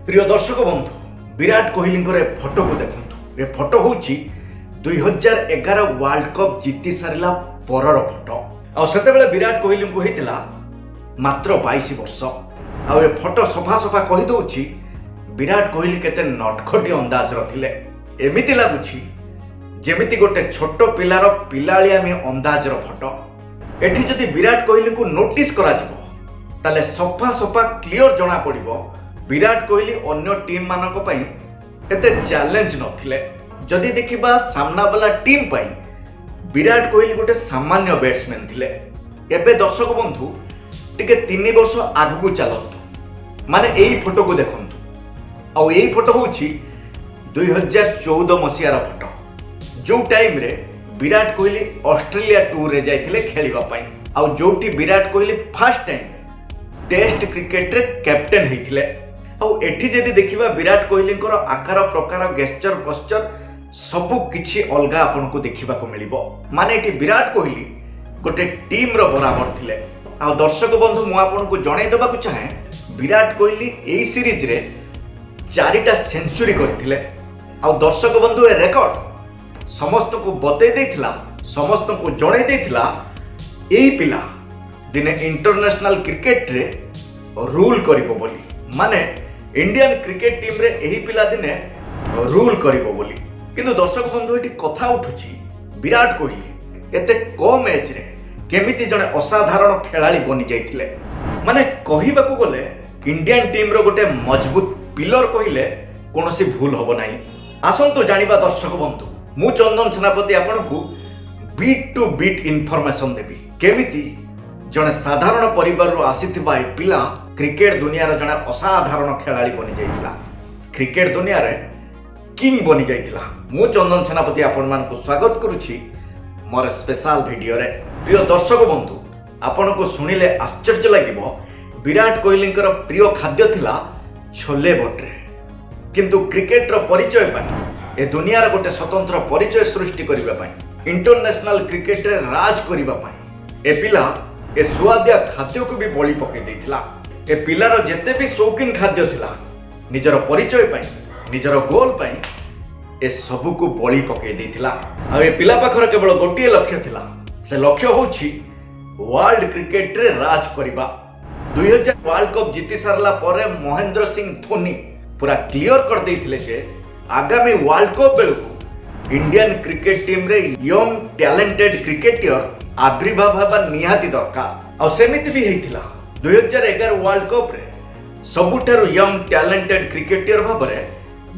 प्रिय दर्शक बंधु विराट कोहली फोटो को देखु। ए फोटो हूँ 2011 वर्ल्ड कप जीति सारा पर फोटो। आते विराट कोहली को होता मात्र 22 वर्ष। आ फोटो सफा सफा कहीदे विराट कोहली केते नटखटी अंदाज रे। एमती लगुच जमीती गोटे छोट पिलार पिलालियामी अंदाज फोटो। एठी जदि विराट कोहली को नोटिस करा ताले सफा सफा क्लियर जना पड़िबो विराट कोहली अन्य टीम मानक पई एते चैलेंज नथिले। जदि देखिबा सामना वाला टीम पई विराट कोहली गोटे सामान्य बैट्समैन थिले। एबे दर्शक बंधु टिके 3 वर्ष आगु चलतु माने एई फोटो को देखंतु। आ एई फोटो होछि 2014 मसियार फोटो जो टाइम रे विराट कोहली ऑस्ट्रेलिया टूर रे जाइथिले खेलिबा पई। आ जोटी Virat Kohli first time test cricket रे कैप्टेन हेथिले। एठी जदि देखिबा विराट कोहली आकार प्रकार गेस्चर पोस्चर सबु किछि अलगा आपन को देखिबा को मिलिबो। माने एठी विराट कोहली गोटे टीम रो बराबर थिले। आ दर्शक बंधु मु आपन को जणाई देबा को चाहे विराट कोहली एई सीरीज रे 4टा सेंचुरी करथिले। आ दर्शक बंधु ए रेकॉर्ड समस्त को बतै देथिला, समस्त को जणाई देथिला एई पिला दिने इंटरनेशनल क्रिकेट रे रूल करिबो बोली। माने इंडियन क्रिकेट टीम रे एही पिला दिने रूल करिबो बोली। किंतु दर्शक बंधु एठी कथा उठुची विराट कोहली एते कम एज रे केमिति जने असाधारण खेलाड़ी बनी जाइथिले। माने कहिबा को गले इंडियन टीम रो गोटे मजबूत पिलर कहिले कोनोसी भूल होबो नाही। आसंतु जानिबा दर्शक बंधु मु चंदन सेनापति आपन को बीट टू बीट इन्फॉर्मेशन देबी केमिति जने साधारण परिवार रो आसीथिबा ए पिला क्रिकेट दुनिया रो जने असाधारण खेलाड़ी बनी जाइथिला, क्रिकेट दुनिया रे किंग बनी जाइथिला। मु चंदन सेनापति आपन मान को स्वागत करूछि मोर स्पेशल वीडियो रे। प्रिय दर्शक बंधु आपन को सुनिले आश्चर्य लागिबो विराट कोहली प्रिय खाद्य थिला छोले भटुरे। किंतु क्रिकेट रो परिचय पाई ए दुनिया रे गोटे स्वतंत्र परिचय सृष्टि करिबा पाई इंटरनेशनल क्रिकेट रे राज करिबा पाई ए पिला ए सुआदिया खाद्य को भी बळी पके देथिला। ए पिलार जेते भी शौकीन खाद्य थिला निजर परिचय पाई निजर गोल पाई ए सबु को बळी पके देथिला। आ ए पिला पाखर केवल गोटिए लक्ष्य थिला, से लक्ष्य होछि वर्ल्ड क्रिकेट रे राज करिबा। 2000 वर्ल्ड कप जीति सारला परे महेंद्र सिंह धोनी पूरा क्लियर कर देथिले जे आगामी वर्ल्ड कप बेलकु इंडियन क्रिकेट टीम रे यंग टैलेंटेड क्रिकेटर आविर्भाव हेबा निहाती दरकार। आ सेमिति भी हेइथिला 2011 वर्ल्ड कप रे सबुठारु यंग टैलेंटेड क्रिकेटर भाबरे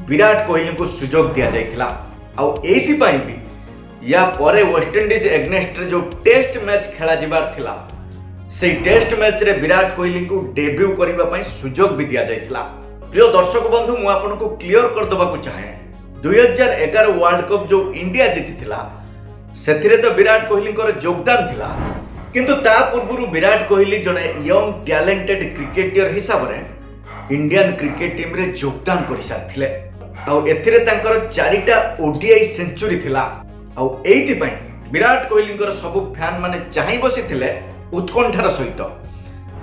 विराट कोहली को सुजोग दिया जाइथिला। आ एथि पई भी या परे वेस्ट इंडीज एग्नेस्ट रे जो टेस्ट मैच खेला जिबार थिला से टेस्ट मैच रे विराट कोहली को डेब्यू करिबा पई सुजोग भी दिया जाइथिला। प्रिय दर्शक बंधु मु आपन को क्लियर कर दबा को चाहे 2011 वर्ल्ड कप जो इंडिया जीतिथिला सेथिरे तो विराट कोहली योगदान थिला। किंतु ता पूर्वरु विराट कोहली जने यंग टैलेंटेड क्रिकेटर हिसाब रे इंडियन क्रिकेट टीम रे योगदान करि सारथिले। आ एथिरे तांकर 4टा ओडीआई सेंचुरी थिला। आ एथि पई विराट कोहली सब फैन माने चाहि बसिथिले उत्कंठार सहित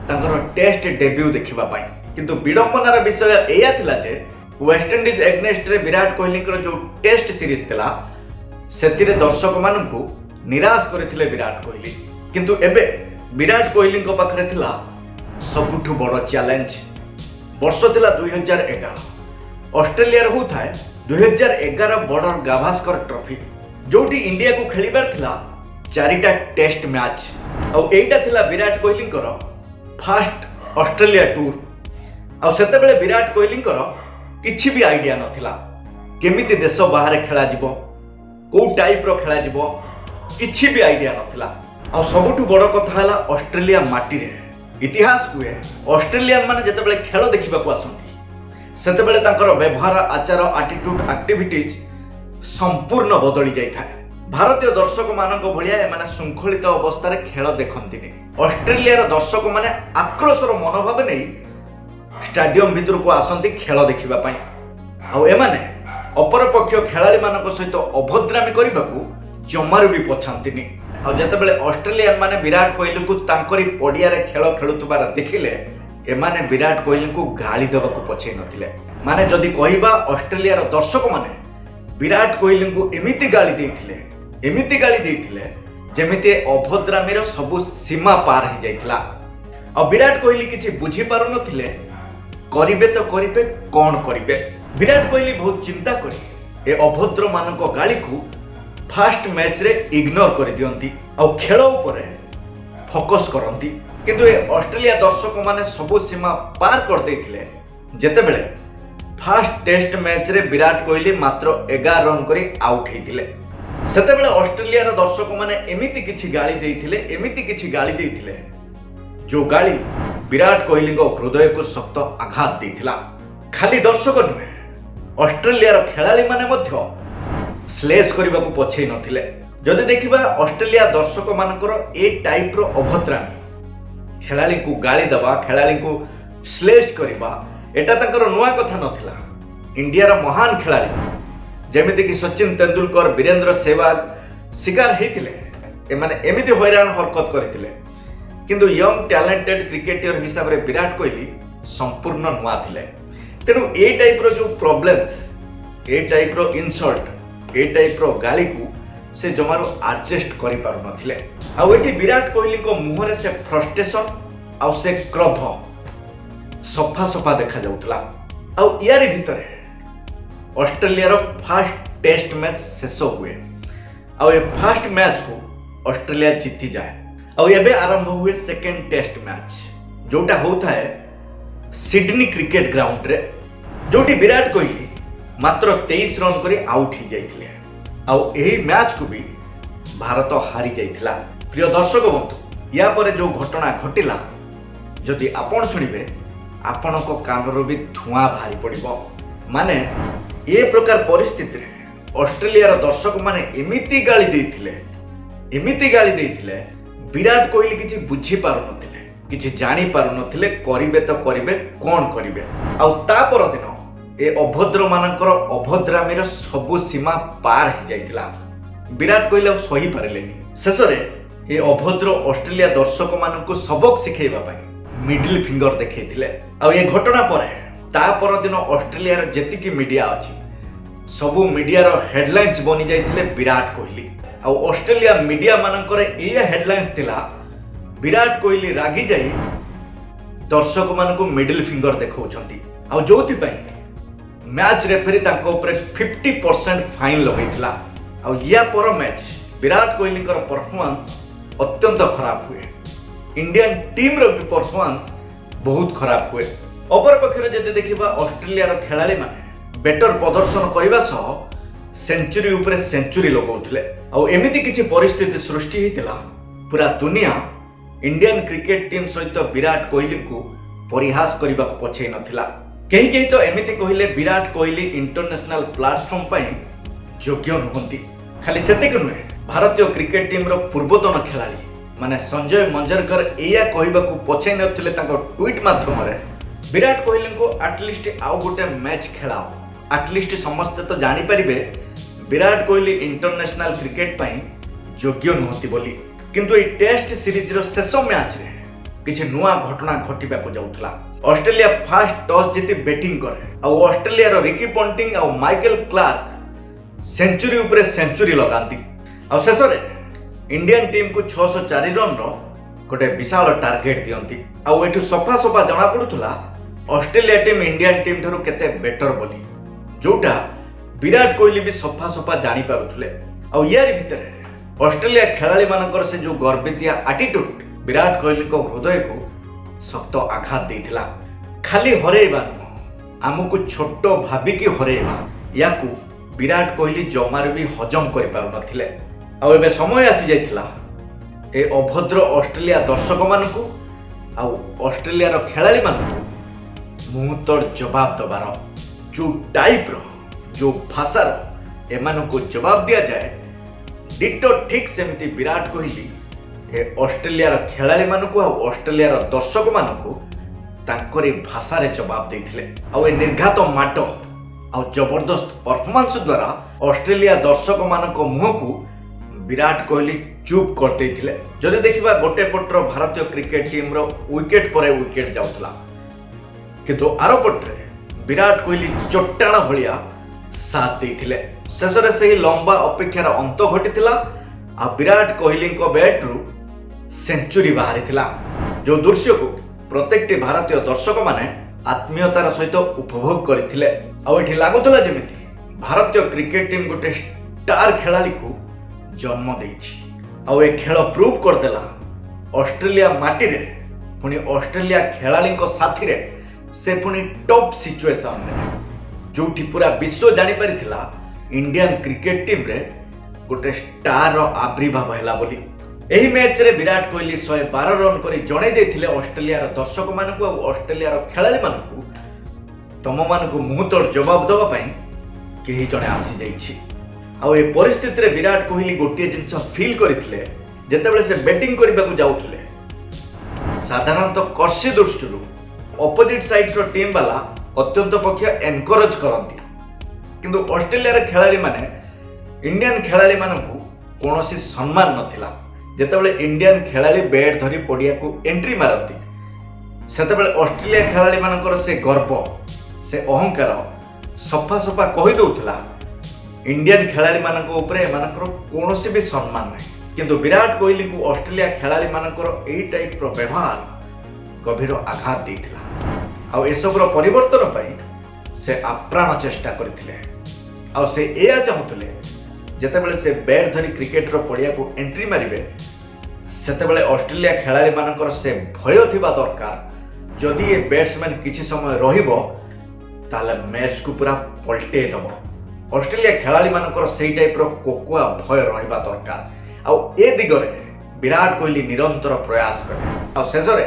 तांकर टेस्ट डेब्यू देखिबा पई। किंतु विडंबनार विषय एया थिला जे वेस्ट इंडीज एग्नेस्ट रे विराट कोहली जो टेस्ट सीरीज थिला सेतिरे दर्शक मानकु निराश करथिले विराट कोहली। किंतु एबे विराट कोहली पाखरे थिला सबुठु बड़ चैलेंज। वर्ष थिला 2011 ऑस्ट्रेलिया रे होथाय 2011 बॉर्डर गाभास्कर ट्रॉफी जोटी इंडिया को खेलिबार थिला 4टा टेस्ट मैच। आ एटा थिला Virat Kohli first Australia tour. आ सेते बेले विराट कोहली किछि भी आइडिया नथिला केमिति देश बाहर खेला जिवो को टाइप रो खेला जिवो किछि भी आइडिया नथिला। आ सबुठु बड़ कथा हला ऑस्ट्रेलिया माटी रे इतिहास हुए ऑस्ट्रेलियन माने जते बेले खेल देखिबा को आसंती सेते बेले तांकर व्यवहार आचार एटीट्यूड एक्टिविटीज संपूर्ण बदली जाय थाए। भारतीय दर्शक मानक भलिया माने शृंखलित अवस्था रे खेल देखंतिनी। ऑस्ट्रेलिया रो दर्शक माने आक्रोशर मनोभाव नै स्टेडियम भितर को आसंती खेल देखिबा पई। आ एमाने अपरपक्ष खेलाड़ी मानक सहित अभद्रामी करने को जमारू भी पछांतिनी। आ जतेबेले ऑस्ट्रेलियन माने विराट कोहली को तांकरी पड़िया रे खेल खेलुतबार देखिले एमाने विराट कोहली को गाली देवा पछे नथिले। माने जदि कहबा ऑस्ट्रेलिया रो दर्शक माने विराट कोहली को एमिति गाली देथिले जेमिति अभद्रामीर सबु सीमा पार हो जाइतिला। आ विराट कोहली किछि बुझी पारु नथिले, करिबे तो करिबे कोन करिबे। विराट कोहली बहुत चिंता करी ए अभद्र मानक गाली को फास्ट मैच रे इग्नोर कर दियंती आ खेल उपरे फोकस करंती। किंतु ए ऑस्ट्रेलिया दर्शक माने सबु सीमा पार कर देथिले जेतेबेले फास्ट टेस्ट मैच रे विराट कोहली मात्र 11 रन करी आउट हेतिले। सेतेबेले ऑस्ट्रेलिया रो दर्शक माने एमिति किछि गाली देथिले जो गाली विराट कोहली को हृदय को शक्त आघात देथिला। खाली दर्शक नुहे, ऑस्ट्रेलिया रो खेलाड़ी माने मध्य स्लेश करबा को पछे नथिले। जदि देखिबा ऑस्ट्रेलिया दर्शक मानकर ए टाइप रो अभद्रामी खेलाड़ी को गाली दबा, खेलाड़ी को स्लेश करबा एटा तंकर नुआ कथा नथिला। इंडिया रो महान खेलाड़ी जेमिति कि सचिन तेंदुलकर, वीरेंद्र सहवाग शिकार हेतिले। एमाने एमिति हैरान हरकत करथिले, किंतु यंग टैलेंटेड क्रिकेटर हिसाब रे विराट कोहली संपूर्ण नुआ थिले। तेनु ए टाइप रो जो प्रॉब्लम्स, ए टाइप रो इनसल्ट, ए टाइप रो गाली को से जमारो एडजस्ट करि पारु नथिले। आ एठी विराट कोहली को मुहरे से फ्रस्ट्रेशन आ से क्रोध सफा देखा जाउतला। आ यारी भितरे Australia row first test match शेष हुए। आ ए फर्स्ट मैच को ऑस्ट्रेलिया जीति जाए। आ एबे आरंभ हुए सेकंड टेस्ट मैच जोटा होता है सिडनी क्रिकेट ग्राउंड रे, जोटी विराट कोहली मात्र 23 रन करी आउट ही जाइथिले। आ एही मैच को भी भारत हारी जाइथिला। प्रिय दर्शक बंधु, या परे जो घटना घटिला जदि आपण सुनिबे आपण को कानरो भी धुआं बाहरी पड़िबो। माने ए प्रकार परिस्थिति रे ऑस्ट्रेलिया रो दर्शक माने एमिति गाली देथिले विराट कोहली किछि बुझी पारु नथिले, किछि जानि पारु नथिले, करिबे तो करिबे कोन करिबे। आ ता पर दिन ए अभद्र मानकर अभद्रामीर सबु सीमा पार हो जाइतिला। विराट कोहली सही पारिलेनी। शेष रे ए अभद्र ऑस्ट्रेलिया दर्शक मानकु सबक सिखेइबा पई मिडिल फिंगर देखैथिले। आ ए घटना परे ता पर दिन ऑस्ट्रेलिया रो जेतिकी मीडिया अछि सबु मीडिया रो हेडलाइंस बनि जाइतिले विराट कोहली। आ ऑस्ट्रेलिया मीडिया मानकर ए हेडलाइंस थिला विराट कोहली रागी जाई दर्शक मानकु मिडिल फिंगर देखौछंती। आ जोथि पई मैच रेफरी तांको ऊपर 50% फाइन लगैतिला। आ या पर मैच विराट कोहली कर परफॉर्मेंस अत्यंत खराब हुए। इंडियन टीम रो भी परफॉर्मेंस बहुत खराब हुए। अपर पक्षरे जदि देखिबा ऑस्ट्रेलिया रो खेलाड़ी माने बेटर प्रदर्शन करबा सह सेंचुरी ऊपर सेंचुरी लगाउथिले। आ एमिति किछि परिस्थिति सृष्टि हेतिला पूरा दुनिया इंडियन क्रिकेट टीम सहित विराट कोहली को परिहास करबा को पछे नथिला। कहीं तो एमिति कहिले विराट कोहली इंटरनेशनल प्लेटफॉर्म पर योग्य नुहंती। खाली सेतिक नुहे, भारतीय क्रिकेट टीम रो पूर्वतन खेलाड़ी माने संजय मंजरकर एया कहबा को पछे नथिले ताको ट्वीट माध्यम रे विराट कोहली को एटलिस्ट आउ गोटे मैच खेलाओ। एटलिस्ट समस्त तो जानि परिबे विराट कोहली इंटरनेशनल क्रिकेट पई योग्य नुहंती बोली। किंतु ए टेस्ट सीरीज रो शेष मैच रे किछि नुआ घटना घटिबा को जाउथला। ऑस्ट्रेलिया फर्स्ट टॉस जीति बैटिंग करे आ ऑस्ट्रेलिया रो रिकी पॉन्टिंग आ माइकल क्लार्क सेंचुरी ऊपर सेंचुरी लगांती। आ शेष रे इंडियन टीम को 604 रन रो गोटे विशाल टार्गेट दियंती। आ एठु सफा जणा पडुथला ऑस्ट्रेलिया टीम इंडियन टीम ठरो केते बेटर बोली, जोटा विराट कोहली भी सफा जानि पारुथले। आ यार भितरे ऑस्ट्रेलिया खेलाड़ी मानकर से जो गर्वितिया एटीट्यूड विराट कोहली को हृदय को शक्त आघात देथिला। खाली हरेइबा आमको छोट भाबिकी हरेइबा याकू विराट कोहली जमार भी हजम कर पारु नथिले। आ एबे समय आसी जाइथिला ए अभद्र ऑस्ट्रेलिया दर्शक मानकू आ ऑस्ट्रेलिया रो खेलाड़ी मानकू मुहतोड़ जवाब दबार। जो टाइप रो जो भाषा रो एमानकू जवाब दिया जाए डिटो ठीक सेमती विराट कोहली ए ऑस्ट्रेलिया रो खेलाड़ी मानकू आ ऑस्ट्रेलिया रो दर्शक मानकू तांकरी भाषा रे जवाब देथिले। आ ए निर्घात माट आ जबरदस्त परफॉर्मेंस द्वारा ऑस्ट्रेलिया दर्शक मानको मुह को विराट कोहली चुप कर देथिले। जदि देखिबा गोटे पटर भारतीय क्रिकेट टीम रो विकेट परे विकेट जाउतला। किंतु आरपटे विराट कोहली चट्टाण भलिया साथ देथिले। शेषरे से लंबा अपेक्षार अंत घटीला आ विराट कोहली बैट रु सेंचुरी बाहरी जो दृश्य को प्रत्येकटी भारतीय दर्शक माने आत्मीयतार सहित उपभोग करथिले। आउठी लागुतला जेमिति भारतीय क्रिकेट टीम गोटे स्टार खेलाड़ी को जन्म देछि। आउ ए खेल प्रूव करदेला ऑस्ट्रेलिया माटी रे पुणी ऑस्ट्रेलिया खेलाड़ी साथी रे से पुणी टॉप सिचुएशन रे जोठी पूरा विश्व जानी परिथिला इंडियन क्रिकेट टीम रे गोटे स्टार आविर्भाव हैला बोली। एही मैच रे विराट कोहली 112 रन करी जणे देथिले ऑस्ट्रेलिया रो दर्शक मानकु और ऑस्ट्रेलिया रो खेलाड़ी मानकु तम मानकु मुहतोड़ जवाब दवा पई केही जणे आसी जाईछि। आ ए परिस्थिति रे विराट कोहली गोटे जिंस फील करथिले जेतेबेले से बैटिंग करबाकू जाउथिले। साधारणतः कर्सी दृष्टि अपोजिट साइड रो टीम वाला अत्यंत पक्ष एनकरेज करती किंतु ऑस्ट्रेलिया रे खेलाड़ी माने इंडियन खेलाड़ी मानकु कोनोसी सम्मान नथिला। जेतेबेले इंडियन खेलाड़ी बैट धरी पडिया को एंट्री मारती सेतेबेले ऑस्ट्रेलिया खेलाड़ी मानकर से गर्व से अहंकार सफा सफा कहि दउथला इंडियन खेलाड़ी मानक ऊपर एमानकर कोनोसी भी सम्मान नहीं। किंतु विराट कोहली को ऑस्ट्रेलिया खेलाड़ी मानकर एई टाइप रो व्यवहार गभीर आघात देथिला। आ एसबर परिवर्तन पई से आप्राण चेष्टा करथिले। आ से एया चाहुतले जेतेबेले से बैट धरी क्रिकेट रो पडिया को एंट्री मारिबे सेतेबेले ऑस्ट्रेलिया खेलाड़ी मानकर से भय थिबा दरकार। जदि ए बैट्समैन किछि समय रहिबो ताले मैच को पूरा पलटे दबो। ऑस्ट्रेलिया खेलाड़ी मानकर सेई टाइप रो कोकुआ भय रहिबा दरकार। आ ए दिगरे विराट कोहली निरंतर प्रयास करे। आ शेषरे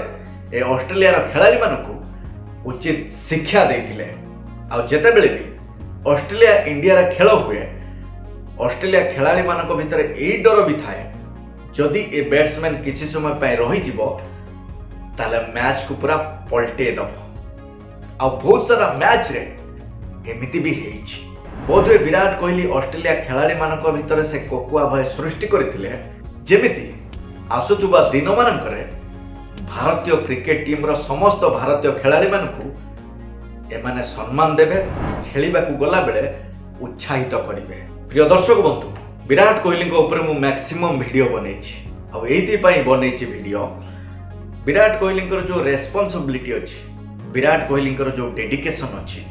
ए ऑस्ट्रेलिया रो खेलाड़ी मानकु उचित शिक्षा देथिले। आ जेतेबेले भी ऑस्ट्रेलिया इंडिया रे खेल हुए ऑस्ट्रेलिया खेलाड़ी मानक भितर एई डर भी थाए जदि ए बैट्समैन किछि समय पय रहि जिवो ताले मैच को पूरा पलटे दबो। आ बहुत सारा मैच रे एमिति भी हेछि। बोधवे विराट कोहली ऑस्ट्रेलिया खेलाड़ी मानक भितर से कोकुआ भय सृष्टि करथिले जेमिति आसुतुबा दिन मानकरे भारतीय क्रिकेट टीम रो समस्त भारतीय खेलाड़ी मानकु एमाने सम्मान देबे खेलिबा को गला बेले उत्साहित करिवे। प्रिय दर्शक बंधु विराट कोहली को ऊपर मु मैक्सिमम वीडियो बनैछि। आ एथि पई बनैछि वीडियो विराट कोहली को जो रेस्पोंसिबिलिटी अछि विराट कोहली को जो डेडिकेशन अछि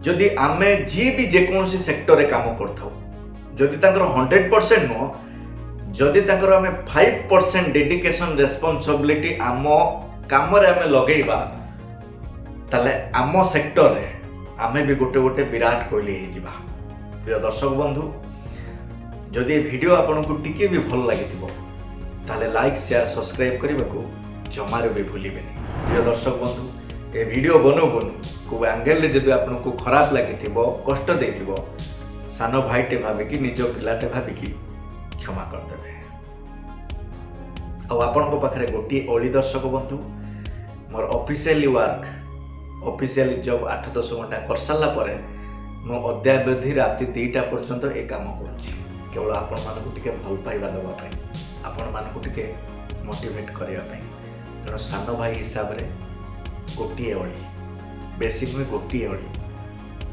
जदि आमे जी भी जेकोसी सेक्टर रे काम करथाउ जदि तांकर 100% नो जदि तांकर आमे 5% डेडिकेशन रेस्पोंसिबिलिटी आम काम रे आमे लगेइबा ताले आम सेक्टर रे आमे भी गोटे गोटे विराट कोहली हे जिबा। प्रिय दर्शक बंधु जदि ए वीडियो आपनको टिके भी भल लागिथिबो ताले लाइक शेयर सब्सक्राइब करबा को जमारे भी भूलिबेनी। प्रिय दर्शक बंधु ए वीडियो बनो को एंगल रे जदि आपनको खराब लागिथिबो कष्ट देथिबो सानो भाईटे भाबिकी निज पिलाटे भाबिकी क्षमा कर देबे। आ आपनको पाखरे गोटी ओली दर्शक बंधु मोर ऑफिशियली वर्क ऑफिशियली जब 8-10 घंटा कर साला परे मो अद्यावधि राति 2टा पर्यंत ए काम करूछि केवल आपण मानको टिके भल पाइबा दबा पई आपण मानको टिके मोटिवेट करिया पई। तेणु सानो भाई हिसाब रे गोटी ओली बेसिक में गोटी ओली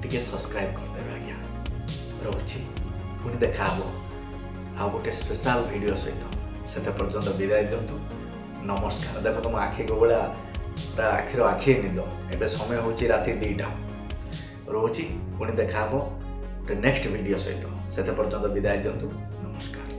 टिके सब्सक्राइब कर देबे आज्ञा रहुछि। पुणी देखा हबो आ गोटे स्पेशल वीडियो सहित सेते पर्यंत विदाय दियंतु। नमस्कार। देखो तुम आखि को बळा ता आखिर आखि निद एबे समय होछि राति 2टा रहुछि। पुणी देखा हबो गोटे नेक्स्ट वीडियो सहित सेते पर्यंत विदाय दियंतु। नमस्कार।